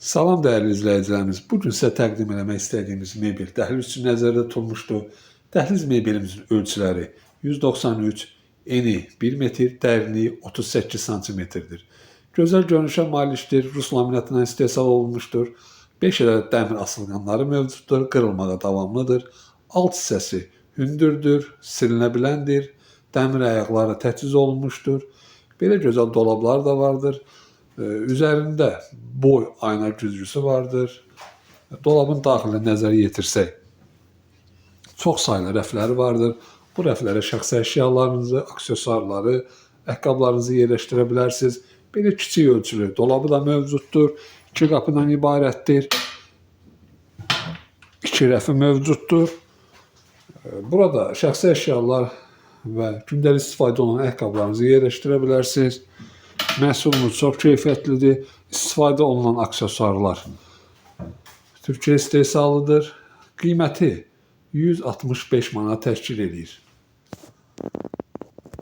Salam değerli izləyicilərimiz. Bugün sizə təqdim etmək istədiyimiz mebel dəhliz üçün nəzərdə tutulmuşdur. Dəhliz mebelimizin ölçüləri 193, eni 1 metr, dərinliyi 38 santimetrdir. Gözəl görünüşə malikdir, Rus laminatından istehsal olunmuşdur. 5 ədəd dəmir asılqanları mövcuddur, qırılmağa davamlıdır. Alt hissəsi hündürdür, silinə biləndir. Dəmir ayaqları təchiz olunmuşdur. Belə gözəl dolablar da vardır. Üzərində boy ayna güzgüsü vardır. Dolabın daxilinə nəzər yetirsək, çox saylı rəfləri vardır. Bu rəflərə şəxsi əşyalarınızı, aksesuarları, ayaqqabılarınızı yerləşdirə bilərsiniz. Belə kiçik ölçülü dolabı da mövcuddur. 2 qapıdan ibarətdir. 2 rəfi mövcuddur. Burada şəxsi əşyalar və gündəlik istifadə olunan ayaqqabılarınızı yerləşdirə bilərsiniz. Məhsulumuz çox keyfiyyətlidir. İstifadə olunan aksesuarlar Türkiyə istehsalıdır. Qiyməti 165 manat təşkil edir.